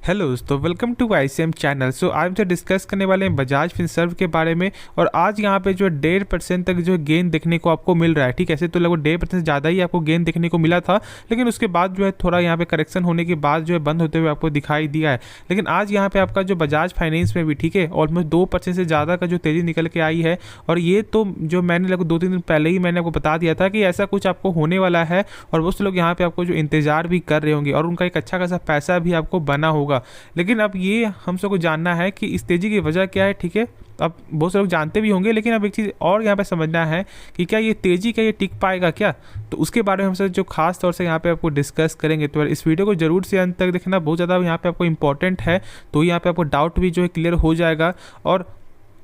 Hello दोस्तों, welcome to ICM channel. सो आज हमसे डिस्कस करने वाले हैं बजाज फिनसर्व के बारे में। और आज यहाँ पे जो 1.5% तक जो गेन देखने को आपको मिल रहा है। ठीक है, ऐसे तो लगभग 1.5% ज़्यादा ही आपको गेन देखने को मिला था, लेकिन उसके बाद जो है थोड़ा यहाँ पे करेक्शन होने के बाद जो है बंद होते हुए आपको दिखाई दिया है। लेकिन आज यहाँ पे आपका जो बजाज फाइनेंस में भी ठीक है ऑलमोस्ट 2% से ज़्यादा का जो तेज़ी निकल के आई है। और ये तो जो मैंने लगभग 2-3 दिन पहले ही मैंने आपको बता दिया था कि ऐसा कुछ आपको होने वाला है। और बहुत से लोग यहाँ पे आपको जो इंतज़ार भी कर रहे होंगे और उनका एक अच्छा खासा पैसा भी आपको बना होगा। लेकिन अब ये हम सबको जानना है कि इस तेज़ी की वजह क्या है। ठीक है, अब बहुत से लोग जानते भी होंगे, लेकिन अब एक चीज़ और यहाँ पे समझना है कि क्या ये तेज़ी क्या ये टिक पाएगा क्या, तो उसके बारे में हम सब जो खास तौर से यहाँ पे आपको डिस्कस करेंगे। तो इस वीडियो को जरूर से अंत तक देखना, बहुत ज़्यादा यहाँ पे आपको इंपॉर्टेंट है। तो यहाँ पे आपको डाउट भी जो है क्लियर हो जाएगा। और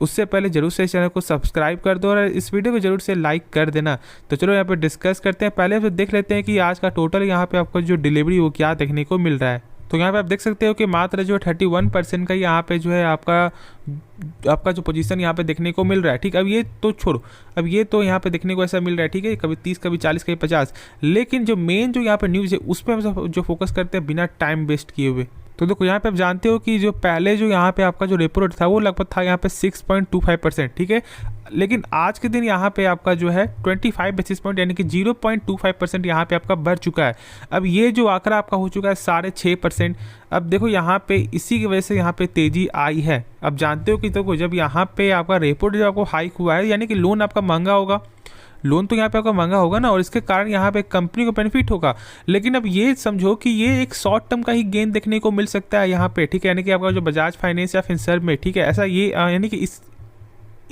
उससे पहले जरूर से इस चैनल को सब्सक्राइब कर दो और इस वीडियो को जरूर से लाइक कर देना। तो चलो यहाँ पे डिस्कस करते हैं। पहले हम देख लेते हैं कि आज का टोटल यहाँ पे आपको जो डिलीवरी वो क्या देखने को मिल रहा है। तो यहाँ पे आप देख सकते हो कि मात्र जो 31% का यहाँ पे जो है आपका जो पोजीशन यहाँ पे देखने को मिल रहा है। ठीक, अब ये तो छोड़ो, अब ये तो यहाँ पे देखने को ऐसा मिल रहा है। ठीक है, कभी 30, कभी 40, कभी 50। लेकिन जो मेन जो यहाँ पे न्यूज़ है उस पर हम जो फोकस करते हैं बिना टाइम वेस्ट किए हुए। तो देखो यहाँ पे आप जानते हो कि जो पहले जो यहाँ पे आपका जो रेपो रेट था वो लगभग था यहाँ पे 6.25%। ठीक है, लेकिन आज के दिन यहाँ पे आपका जो है 25 बेसिस पॉइंट यानी कि 0.25% यहाँ पे आपका बढ़ चुका है। अब ये जो आंकड़ा आपका हो चुका है 6.5%। अब देखो यहाँ पे इसी की वजह से यहाँ पे तेज़ी आई है। अब जानते हो कि देखो जब यहाँ पे आपका रेपो रेट जब आपको हाइक हुआ है यानी कि लोन आपका महंगा होगा, लोन तो यहाँ पे आपका महंगा होगा ना, और इसके कारण यहाँ पे कंपनी को बेनिफिट होगा। लेकिन अब ये समझो कि ये एक शॉर्ट टर्म का ही गेन देखने को मिल सकता है यहाँ पे। ठीक है, यानी कि आपका जो बजाज फाइनेंस या फिनसर्व में ठीक है ऐसा ये यानी कि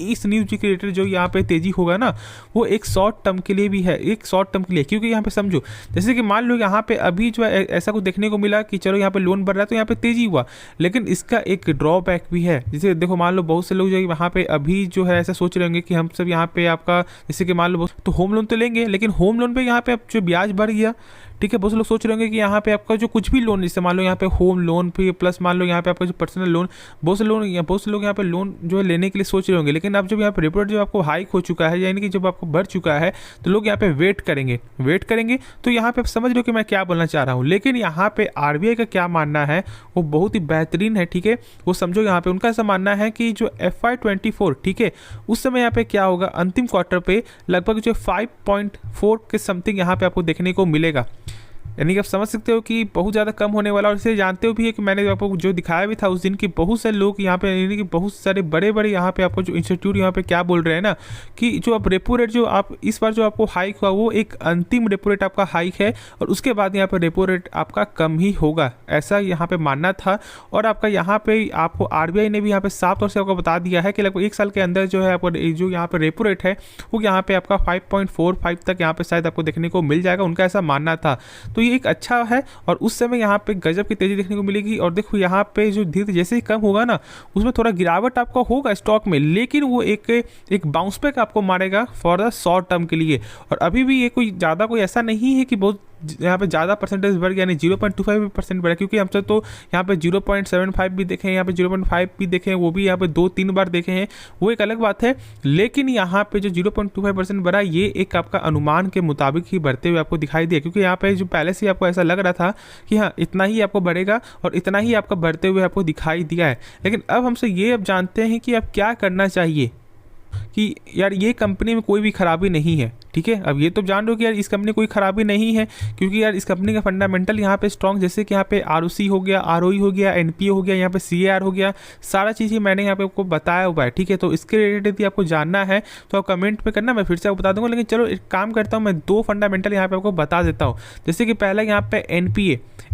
इस न्यूज के रिलेटेड जो यहाँ पे तेजी होगा ना वो एक शॉर्ट टर्म के लिए भी है, एक शॉर्ट टर्म के लिए। क्योंकि यहाँ पे समझो जैसे कि मान लो यहाँ पे अभी जो है ऐसा कुछ देखने को मिला कि चलो यहाँ पे लोन बढ़ रहा है तो यहाँ पे तेजी हुआ, लेकिन इसका एक ड्रॉबैक भी है। जैसे देखो मान लो बहुत से लोग जो यहाँ पे अभी जो है ऐसा सोच रहे होंगे कि हम सब यहाँ पे आपका जैसे कि मान लो तो होम लोन तो लेंगे, लेकिन होम लोन पे यहाँ पे अब जो ब्याज बढ़ गया। ठीक है, बहुत से लोग सोच रहे होंगे कि यहाँ पे आपका जो कुछ भी लोन जैसे मान लो यहाँ पे होम लोन फिर प्लस मान लो यहाँ पे आपका जो पर्सनल लोन, बहुत से लोग यहाँ पे लोन जो है लेने के लिए सोच रहे होंगे। लेकिन अब जब यहाँ पे रेपो रेट जो आपको हाइक हो चुका है यानी कि जब आपको बढ़ चुका है तो लोग यहाँ पे वेट करेंगे। तो यहाँ पे आप समझ रहे हो कि मैं क्या बोलना चाह रहा हूँ। लेकिन यहाँ पे RBI का क्या मानना है वो बहुत ही बेहतरीन है। ठीक है, वो समझो यहाँ पे उनका ऐसा मानना है कि जो FY24 ठीक है उस समय यहाँ पे क्या होगा, अंतिम क्वार्टर पे लगभग जो 5.4 के समथिंग यहाँ पे आपको देखने को मिलेगा। यानी कि आप समझ सकते हो कि बहुत ज़्यादा कम होने वाला। और इसे जानते हो भी है कि मैंने आपको जो दिखाया भी था उस दिन की बहुत सारे लोग यहाँ पे यानी कि बहुत सारे बड़े बड़े यहाँ पे आपको जो इंस्टीट्यूट यहाँ पे क्या बोल रहे हैं ना कि जो आप रेपो रेट जो आप इस बार जो आपको हाइक हुआ वो एक अंतिम रेपो रेट आपका हाइक है और उसके बाद यहाँ पे रेपो रेट आपका कम ही होगा, ऐसा यहाँ पे मानना था। और आपका यहाँ पे आपको RBI ने भी यहाँ पे साफ तौर से आपको बता दिया है कि लगभग 1 साल के अंदर जो है आपको जो यहाँ पे रेपो रेट है वो यहाँ पे आपका 5.45 तक यहाँ पे शायद आपको देखने को मिल जाएगा, उनका ऐसा मानना था। तो ये एक अच्छा है और उस समय यहाँ पे गजब की तेजी देखने को मिलेगी। और देखो यहाँ पे जो धीरे जैसे ही कम होगा ना उसमें थोड़ा गिरावट आपका होगा स्टॉक में, लेकिन वो एक बाउंस बैक आपको मारेगा फॉर द शॉर्ट टर्म के लिए। और अभी भी ये कोई ज़्यादा कोई ऐसा नहीं है कि बहुत यहाँ पे ज़्यादा परसेंटेज बढ़ गया, यानी 0.25% बढ़ा। क्योंकि हम सब तो यहाँ पे 0.75 भी देखे हैं, यहाँ पे 0.5 भी देखे हैं, वो भी यहाँ पे 2-3 बार देखे हैं, वो एक अलग बात है। लेकिन यहाँ पे जो 0.25% बढ़ा ये एक आपका अनुमान के मुताबिक ही बढ़ते हुए आपको दिखाई दिया। क्योंकि यहाँ पे जो पहले से आपको ऐसा लग रहा था कि हाँ इतना ही आपको बढ़ेगा और इतना ही आपका बढ़ते हुए आपको दिखाई दिया है। लेकिन अब हमसे ये अब जानते हैं कि अब क्या करना चाहिए कि यार ये कंपनी में कोई भी खराबी नहीं है। ठीक है, अब ये तो जान लो कि यार इस कंपनी में कोई खराबी नहीं है क्योंकि यार इस कंपनी का फंडामेंटल यहाँ पे स्ट्रॉन्ग, जैसे कि यहाँ पे ROC हो गया, ROE हो गया, NPA हो गया, यहाँ पे CAR हो गया, सारा चीज़ ही मैंने यहाँ पे आपको बताया हुआ है। ठीक है, तो इसके रिलेटेड यदि आपको जानना है तो आप कमेंट में करना, मैं फिर से आपको बता दूंगा। लेकिन चलो एक काम करता हूँ, मैं 2 फंडामेंटल यहाँ पे आपको बता देता हूँ। जैसे कि पहला यहाँ पे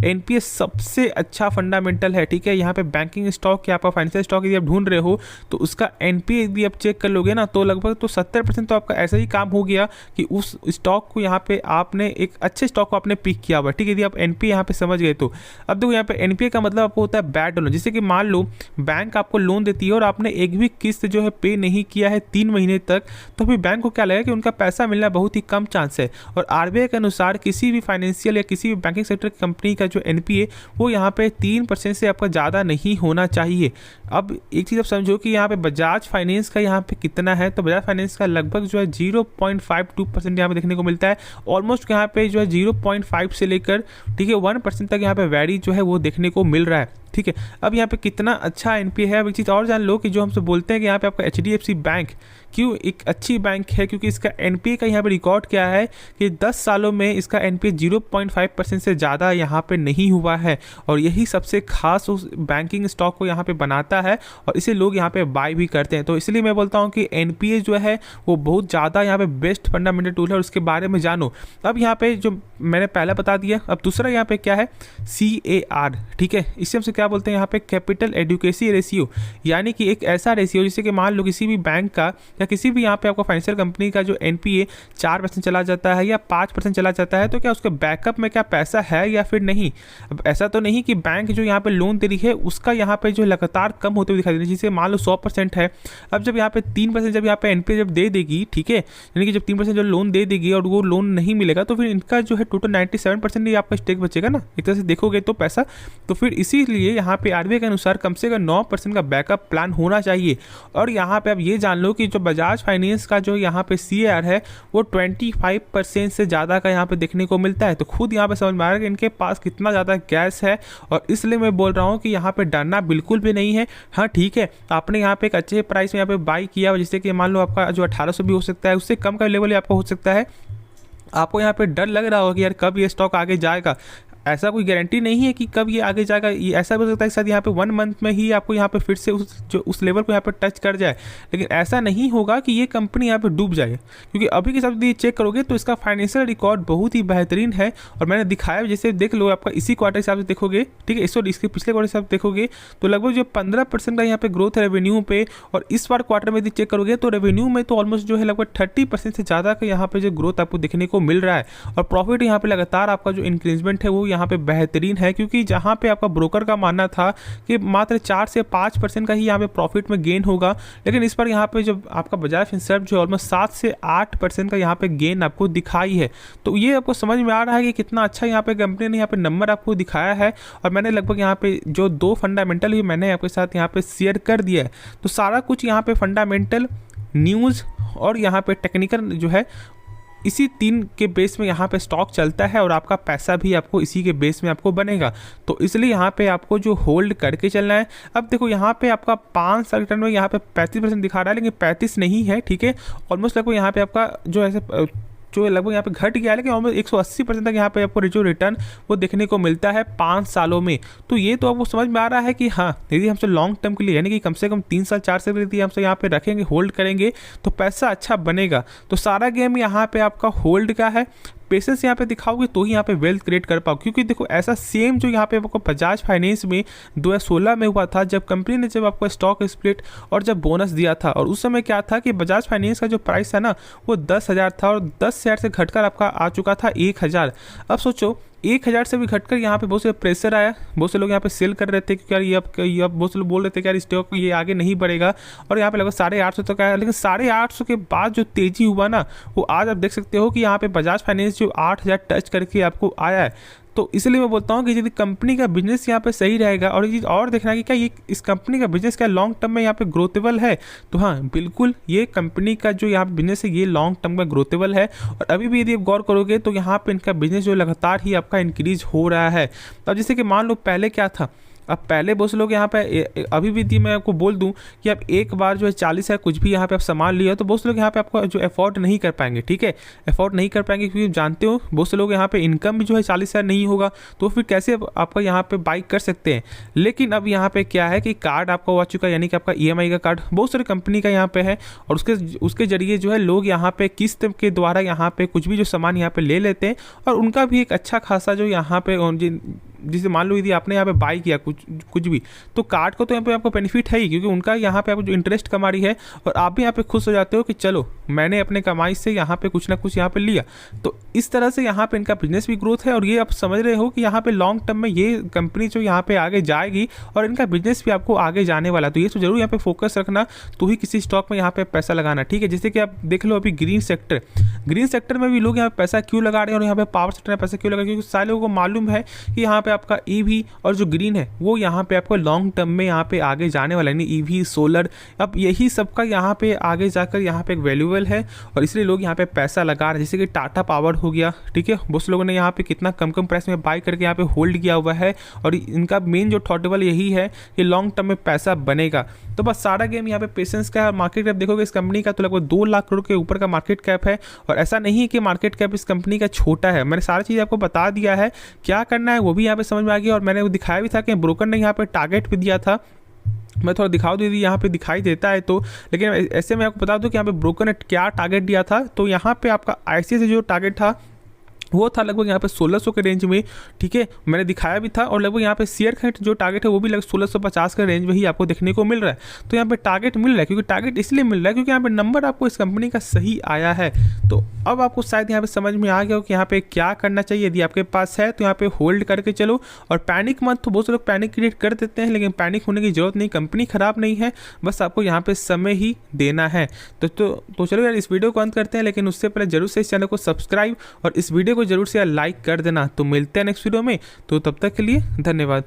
NPA सबसे अच्छा फंडामेंटल है। ठीक है, यहाँ पे बैंकिंग स्टॉक या आपका फाइनेंशियल स्टॉक यदि आप ढूंढ रहे हो तो उसका NPA यदि आप चेक कर लोगे ना तो लगभग तो 70% तो आपका ऐसा ही काम हो गया कि उस स्टॉक को यहाँ पे आपने एक अच्छे स्टॉक को आपने पिक किया हुआ। ठीक है, यदि आप NPA यहाँ पे समझ गए तो। अब देखो यहाँ पे NPA का मतलब आपको होता है बैड लोन। जैसे कि मान लो बैंक आपको लोन देती है और आपने एक भी किस्त जो है पे नहीं किया है 3 महीने तक, तो फिर बैंक को क्या लगेगा कि उनका पैसा मिलना बहुत ही कम चांस है। और RBI के अनुसार किसी भी फाइनेंशियल या किसी भी बैंकिंग सेक्टर की कंपनी का जो NPA वो यहाँ पे 3% से आपका ज़्यादा नहीं होना चाहिए। अब एक चीज़ आप समझो कि यहाँ पे बजाज फाइनेंस का यहाँ पे कितना है, तो बजाज फाइनेंस का लगभग जो है 0.52% यहाँ पे देखने को मिलता है। ऑलमोस्ट यहाँ पे जो है 0.5 से लेकर ठीक है 1% तक यहाँ पे वैरी जो है वो देखने को मिल रहा है। ठीक है। अब यहाँ पे कितना अच्छा एनपीए है। अब एक चीज़ और जान लो कि जो हमसे बोलते हैं कि यहाँ पे आपका एचडीएफसी बैंक क्यों एक अच्छी बैंक है, क्योंकि इसका एनपीए का यहाँ पे रिकॉर्ड क्या है कि 10 सालों में इसका एनपीए 0.5% से ज़्यादा यहाँ पे नहीं हुआ है, और यही सबसे खास उस बैंकिंग स्टॉक को यहाँ पे बनाता है और इसे लोग यहाँ पे बाय भी करते हैं। तो इसलिए मैं बोलता हूँ कि एनपीए जो है वो बहुत ज़्यादा यहाँ पे बेस्ट फंडामेंटल टूल है और उसके बारे में जानो। अब यहाँ पे जो मैंने पहला बता दिया, अब दूसरा यहाँ पे क्या है CAR, ठीक है। इसे हमसे क्या बोलते हैं यहाँ पे कैपिटल एडुकेसी रेशियो, यानी कि एक ऐसा रेशियो जिससे कि मान लो किसी भी बैंक का या किसी भी यहाँ पे आपको फाइनेंशियल कंपनी का जो एनपीए 4% चला जाता है या 5% चला जाता है, तो क्या उसके बैकअप में क्या पैसा है या फिर नहीं। अब ऐसा तो नहीं कि बैंक जो यहाँ पे लोन दे रही है उसका यहाँ पे जो लगातार कम होते हुए दिखाई दे रही है, जिसे मान लो 100% है। अब जब यहाँ पे 3% जब यहाँ पे एनपीए जब दे देगी, ठीक है, यानी कि जब 3% जो लोन दे देगी और वो लोन नहीं मिलेगा, तो फिर इनका जो है टोटल 97% ही आपका स्टेक बचेगा ना, एक तरह से देखोगे तो पैसा। तो फिर इसीलिए यहाँ पे आरबीआई के अनुसार कम से कम 9% का बैकअप प्लान होना चाहिए। और यहाँ पे आप ये जान लो कि जो बजाज फाइनेंस का जो यहाँ पे CAR है वो 25% से ज़्यादा का यहाँ पे देखने को मिलता है। तो खुद यहाँ पे समझ में आ रहा है कि इनके पास कितना ज़्यादा गैस है, और इसलिए मैं बोल रहा हूँ कि यहाँ पे डरना बिल्कुल भी नहीं है। हाँ ठीक है, आपने यहाँ पे एक अच्छे प्राइस में यहाँ पे बाई किया, जिससे कि मान लो आपका जो 1800 भी हो सकता है, उससे कम का लेवल आपका हो सकता है। आपको यहाँ पे डर लग रहा होगा कि यार कब ये स्टॉक आगे जाएगा, ऐसा कोई गारंटी नहीं है कि कब ये आगे जाएगा। ये ऐसा भी हो सकता है कि शायद यहाँ पे 1 मंथ में ही आपको यहाँ पे फिर से उस लेवल को यहाँ पे टच कर जाए, लेकिन ऐसा नहीं होगा कि ये कंपनी यहाँ पे डूब जाए, क्योंकि अभी के साथ ये चेक करोगे तो इसका फाइनेंशियल रिकॉर्ड बहुत ही बेहतरीन है। और मैंने दिखाया, जैसे देख लो आपका इसी क्वार्टर हिसाब से देखोगे, ठीक है, इसके पिछले क्वार्टर हिसाब से देखोगे तो लगभग जो 15% का यहाँ पे ग्रोथ है रेवेन्यू पे, और इस बार क्वार्टर में यदि चेक करोगे तो रेवेन्यू में तो ऑलमोस्ट जो है लगभग 30% से ज़्यादा का यहाँ पे जो ग्रोथ आपको देखने को मिल रहा है। और प्रॉफिट यहाँ पे लगातार आपका जो इंक्रीजमेंट है वो यहाँ पे बेहतरीन है, क्योंकि जहाँ पे आपका ब्रोकर का मानना था कि मात्र 4 से 5% का ही यहाँ पे प्रॉफिट में गेन होगा, लेकिन इस पर यहाँ पे जो आपका बजाज फिनसर्व जो ऑलमोस्ट 7 से 8% का यहाँ पे गेन आपको दिखाई है। तो ये आपको समझ में आ रहा है कि कितना अच्छा यहाँ पे कंपनी ने यहाँ पे नंबर आपको दिखाया है। और मैंने लगभग यहाँ पे जो 2 फंडामेंटल ही मैंने आपके साथ यहाँ पे शेयर कर दिया है। तो सारा कुछ यहाँ पे फंडामेंटल, न्यूज़ और यहाँ पे टेक्निकल जो है, इसी 3 के बेस में यहाँ पे स्टॉक चलता है, और आपका पैसा भी आपको इसी के बेस में आपको बनेगा। तो इसलिए यहाँ पे आपको जो होल्ड करके चलना है। अब देखो यहाँ पे आपका 5 साल रिटर्न में यहाँ पे 35% दिखा रहा है, लेकिन 35 नहीं है, ठीक है। ऑलमोस्ट लगभग यहाँ पे आपका जो ऐसे जो लगभग यहाँ पे घट गया है, लेकिन ऑलमोस्ट 180% तक यहाँ पे आपको जो रिटर्न वो देखने को मिलता है 5 सालों में। तो ये तो आपको समझ में आ रहा है कि हाँ, यदि हमसे लॉन्ग टर्म के लिए, यानी कि कम से कम 3 साल 4 साल के लिए हमसे यहाँ पे रखेंगे, होल्ड करेंगे, तो पैसा अच्छा बनेगा। तो सारा गेम यहाँ पे आपका होल्ड का है। पेशेंस यहाँ पे दिखाओगे तो ही यहाँ पे वेल्थ क्रिएट कर पाओ, क्योंकि देखो ऐसा सेम जो यहाँ पे आपको बजाज फाइनेंस में 2016 में हुआ था, जब कंपनी ने जब आपको स्टॉक स्प्लिट और जब बोनस दिया था, और उस समय क्या था कि बजाज फाइनेंस का जो प्राइस था ना वो 10,000 था, और 10 शेयर से घटकर आपका आ चुका था 1,000। अब सोचो 1,000 से भी घटकर यहाँ पे बहुत से प्रेशर आया, बहुत से लोग यहाँ पे सेल कर रहे थे, क्योंकि यार ये अब बहुत से लोग बोल रहे थे कि यार स्टॉक ये आगे नहीं बढ़ेगा, और यहाँ पे लगभग 850 तक आया। लेकिन 850 के बाद जो तेजी हुआ ना, वो आज आप देख सकते हो कि यहाँ पे बजाज फाइनेंस जो 8,000 टच करके आपको आया है। तो इसलिए मैं बोलता हूँ कि यदि कंपनी का बिजनेस यहाँ पे सही रहेगा, और ये चीज़ और देखना है कि क्या ये इस कंपनी का बिजनेस क्या लॉन्ग टर्म में यहाँ पे ग्रोथेबल है, तो हाँ बिल्कुल ये कंपनी का जो यहाँ पे बिजनेस है ये लॉन्ग टर्म में ग्रोथेबल है। और अभी भी यदि आप गौर करोगे तो यहाँ पे इनका बिजनेस जो लगातार ही आपका इंक्रीज हो रहा है। तो जैसे कि मान लो पहले क्या था, अब पहले बहुत से लोग यहाँ पे अभी भी मैं आपको बोल दूं कि आप एक बार जो है 40 है कुछ भी यहाँ पे आप सामान लिया, तो बहुत से लोग यहाँ पे आपको जो अफोर्ड नहीं कर पाएंगे, ठीक है, अफोर्ड नहीं कर पाएंगे, क्योंकि जानते हो बहुत से लोग यहाँ पे इनकम भी जो है 40,000 नहीं होगा, तो फिर कैसे आपका यहाँ पे बाई कर सकते हैं। लेकिन अब यहाँ पे क्या है कि कार्ड आपका हो चुका है, यानी कि आपका EMI का कार्ड बहुत सारी कंपनी का यहाँ पे है, और उसके जरिए जो है लोग यहाँ पे किस्त के द्वारा यहाँ पे कुछ भी जो सामान यहाँ पे ले लेते हैं, और उनका भी एक अच्छा खासा जो यहाँ पे जिसे मान लो यदि आपने यहाँ पे बाई किया कुछ भी, तो कार्ड को तो यहाँ पे आपको बेनिफिट है ही, क्योंकि उनका यहाँ पे आपको जो इंटरेस्ट कमा रही है, और आप भी यहाँ पे खुश हो जाते हो कि चलो मैंने अपने कमाई से यहाँ पे कुछ ना कुछ यहाँ पे लिया। तो इस तरह से यहाँ पे इनका बिजनेस भी ग्रोथ है, और ये आप समझ रहे हो कि यहाँ पे लॉन्ग टर्म में ये कंपनी जो यहाँ पे आगे जाएगी, और इनका बिजनेस भी आपको आगे जाने वाला। तो ये तो जरूर यहाँ पे फोकस रखना, तो ही किसी स्टॉक में यहाँ पे पैसा लगाना, ठीक है। जैसे कि आप देख लो अभी ग्रीन सेक्टर में भी लोग यहाँ पे पैसा क्यों लगा रहे हैं, और यहाँ पे पावर सेक्टर में पैसा क्यों लगा रहे हैं, क्योंकि सारे लोगों को मालूम है कि यहाँ पे आपका ईवी और जो ग्रीन है वो यहाँ पे आपको लॉन्ग टर्म में यहाँ पे आगे जाने वाला है, नहीं ईवी सोलर, अब यही सबका यहाँ पे आगे जाकर यहाँ पे एक वैल्यूएबल है और इसलिए लोग यहाँ पे पैसा लगा रहे हैं। जैसे कि टाटा पावर हो गया, ठीक है, बहुत से लोगों ने यहाँ पे कितना कम कम प्राइस में बाय करके यहाँ पे होल्ड किया हुआ है और इनका मेन जो थॉटबल यही है कि लॉन्ग टर्म में पैसा बनेगा। तो बस सारा गेम यहाँ पे पेशेंस का है। मार्केट कैप देखोगे इस कंपनी का तो लगभग 2 लाख करोड़ के ऊपर का मार्केट कैप है और ऐसा नहीं है कि मार्केट कैप इस कंपनी का छोटा है। मैंने सारी चीज़ आपको बता दिया है, क्या करना है वो भी यहाँ पे समझ में आ गया और मैंने वो दिखाया भी था कि ब्रोकर ने यहाँ पे टारगेट भी दिया था। मैं थोड़ा दिखाओ दीदी, यहाँ पे दिखाई देता है तो, लेकिन ऐसे मैं आपको बता दूं कि यहाँ पे ब्रोकर ने क्या टारगेट दिया था। तो यहाँ पे आपका आईसीआईसीआई से जो टारगेट था वो था लगभग यहाँ पे 1600 के रेंज में, ठीक है, मैंने दिखाया भी था। और लगभग यहाँ पे शेयर का जो टारगेट है वो भी लगभग 1650 के रेंज में ही आपको देखने को मिल रहा है। तो यहाँ पे टारगेट मिल रहा है, क्योंकि टारगेट इसलिए मिल रहा है क्योंकि यहाँ पे नंबर आपको इस कंपनी का सही आया है। तो अब आपको शायद यहाँ पे समझ में आ गया हो कि यहाँ पे क्या करना चाहिए। यदि आपके पास है तो यहाँ पे होल्ड करके चलो और पैनिक मत। तो बहुत से लोग पैनिक क्रिएट कर देते हैं, लेकिन पैनिक होने की जरूरत नहीं, कंपनी खराब नहीं है, बस आपको यहाँ पे समय ही देना है। तो चलो यार इस वीडियो को अंत करते हैं, लेकिन उससे पहले जरूर से इस चैनल को सब्सक्राइब और इस वीडियो को जरूर से लाइक कर देना। तो मिलते हैं नेक्स्ट वीडियो में, तो तब तक के लिए धन्यवाद।